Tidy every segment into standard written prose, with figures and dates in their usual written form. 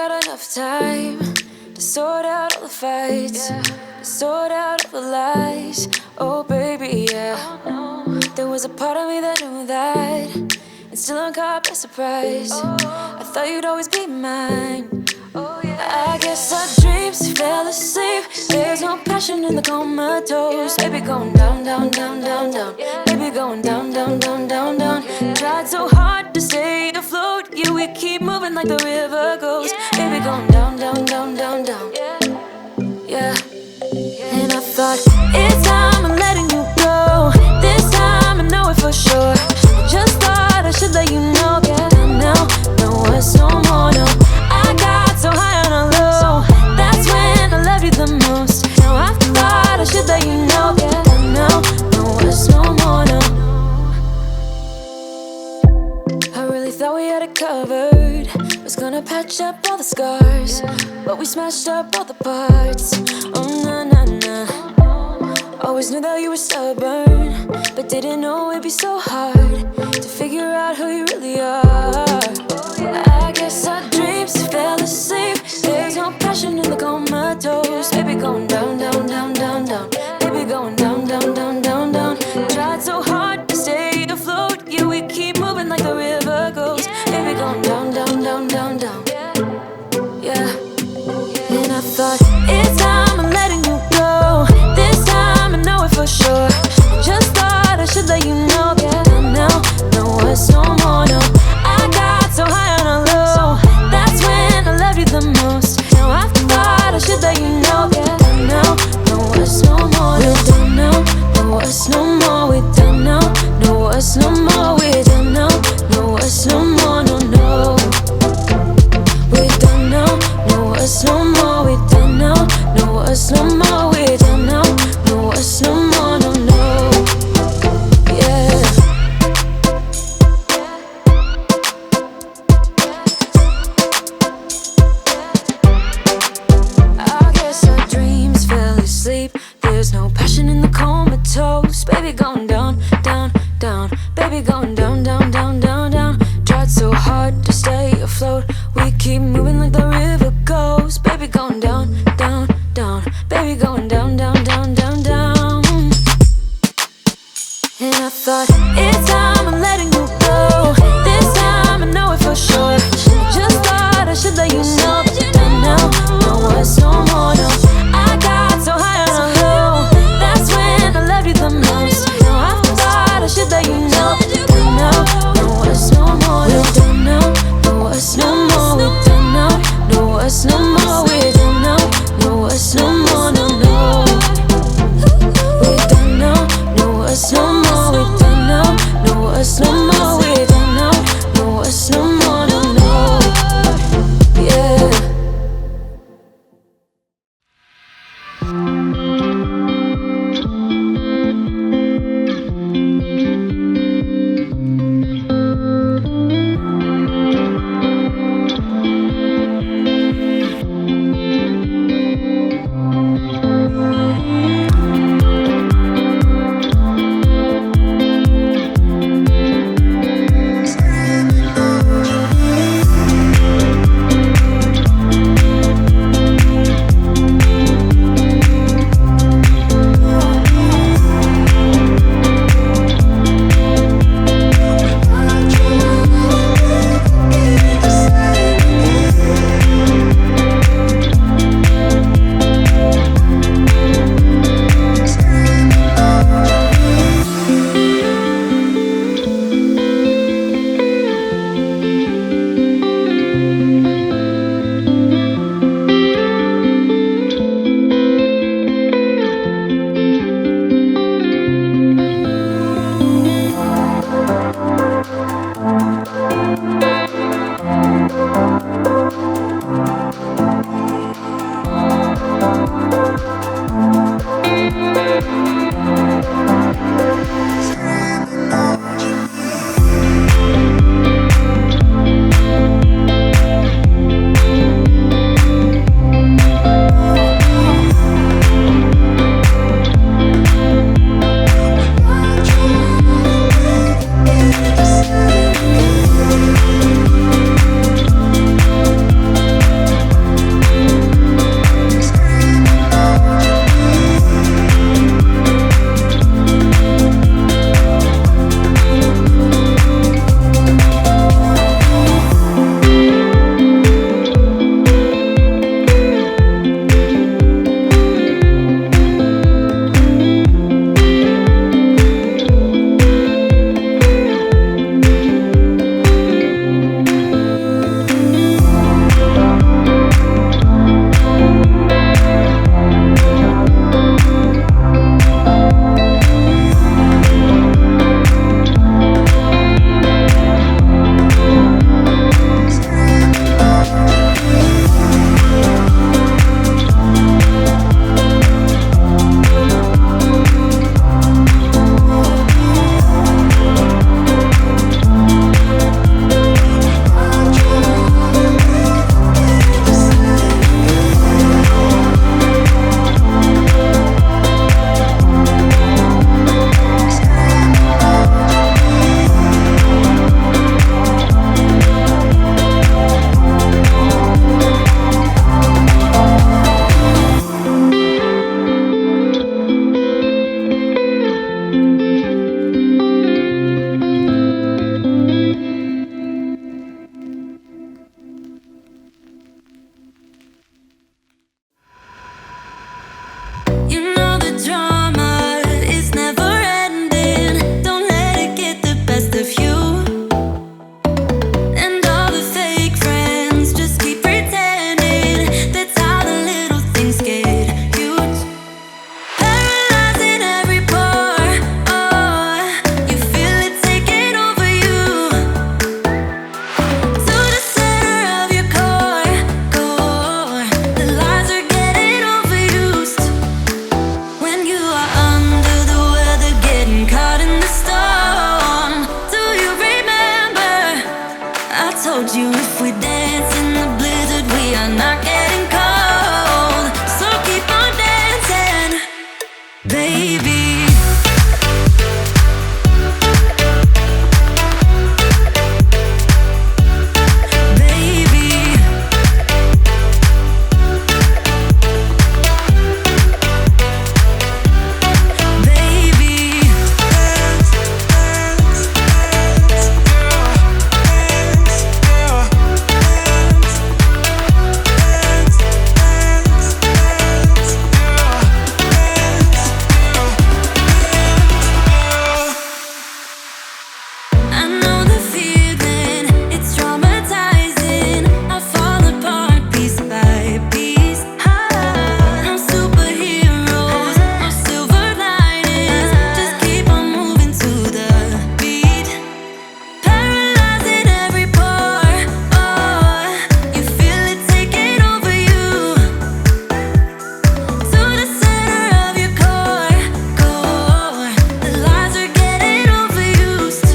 got enough time to sort out all the fights, to sort out all the lies. Oh baby, yeah. There was a part of me that knew that, and still I'm caught by surprise. I thought you'd always be mine. I guess our dreams fell asleep. There's no passion in the comatose. Baby going down, down, down, down, down. Baby going down, down, down, down, down. Tried so hard to stay afloat. Yeah, we keep moving like the river goes. Baby going down, down, down, down, down. Yeah. And I thought, it's time I'm letting you go. This time I know it for sure. I just thought I should let you know. Yeah, now, no, it's no more, no. I got so high on a low. That's when I loved you the most. Now I thought I should let you know. Yeah, now, no, it's no more, no. I really thought we had it covered. Was gonna patch up all the scars, but we smashed up all the parts. Oh, nah, nah, nah. Always knew that you were stubborn, but didn't know it'd be so hard to figure out who you really are. I guess our dreams fell asleep. There's no passion in the comatose. Baby going down, down, down, down, down. Baby going down, down, down, down, down. Tried so hard to stay afloat. Yeah, we keep moving like the river goes. Baby going down, down, down, down, down. Yeah. And I thought, it's time I'm letting you go. This time I know it for sure. I just thought I should let you know. Yeah, now, no, it's no more, no. I got so high on a low. That's when I loved you the most. Now I thought I should let you know. Yeah, now, no, it's no more, no. We don't know, no, it's no more. We don't know, no, it's no more. We don't know, no, it's no more, no, no. We don't know, no, it's no more. We don't know, no, it's no more. We don't know, no, it's no more, no, no. Yeah. I guess our dreams fell asleep. There's no passion in the comatose. Baby going down, down, down. Baby going down, down, down, down, down. Tried so hard to stay afloat. We keep moving like the river goes. Baby going down, down, down. Baby going down, down, down, down, down. And I thought, it's time I'm letting you go. This time I know it for sure. Just thought I should let you know. And now, no, it's no more, no. I got so high on a low. That's when I loved you the most. Now I thought I should let you know. And now, no, it's no more, no. We don't know, no, it's no more. We don't know, no, it's no more. We don't know, no, it's no more, no, no. We don't know, no, it's no more. We don't know, drama is never ending. Don't let it get the best of you. And all the fake friends just keep pretending. That's how the little things get huge. Paralyzing every pore. Oh, you feel it taking over you. To the center of your core. The lies are getting overused. When you are under the weather, getting caught in the storm. Do you remember? I told you if we dance in the blizzard, we are not getting cold. So keep on dancing, baby. I know the feeling, it's traumatizing. I fall apart piece by piece. No superheroes, no silver linings. Just keep on moving to the beat. Paralyzing every pore. Oh, you feel it taking over you. To the center of your core. The lies are getting overused.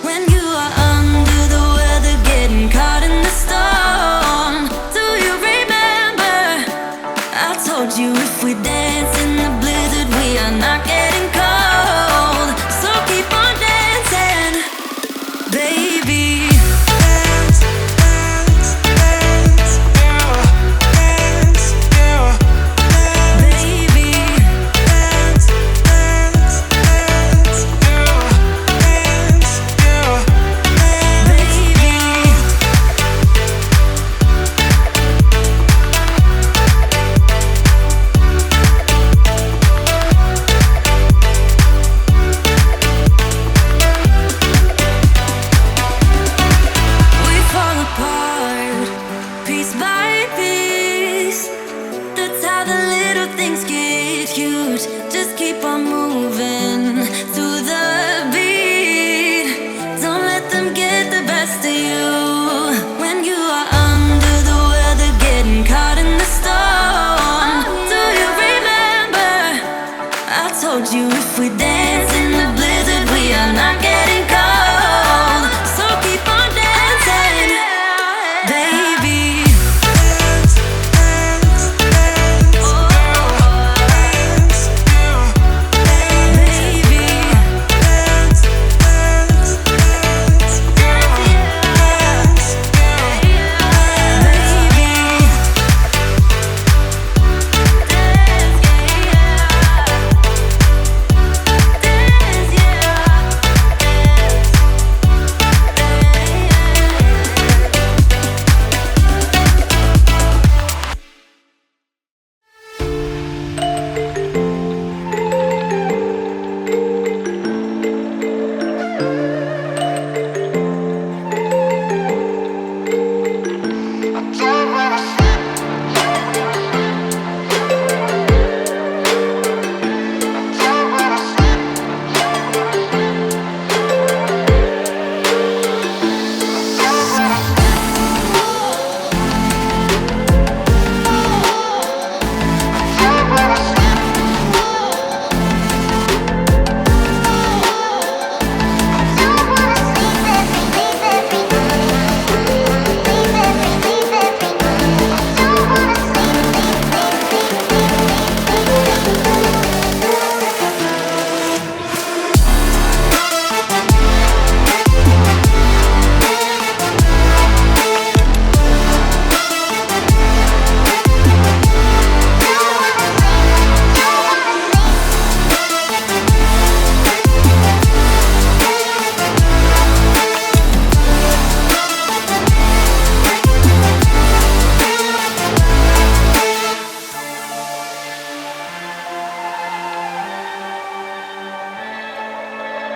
When you are under the weather, getting caught in the storm. Do you remember? I told you if we dance in the blizzard, we are not getting cold. So keep on dancing, baby. We fall apart, piece by piece. That's how the little things get huge. Just keep on moving to the beat. Don't let them get the best of you. When you are under the weather, getting caught in the storm. Do you remember? I told you if we dance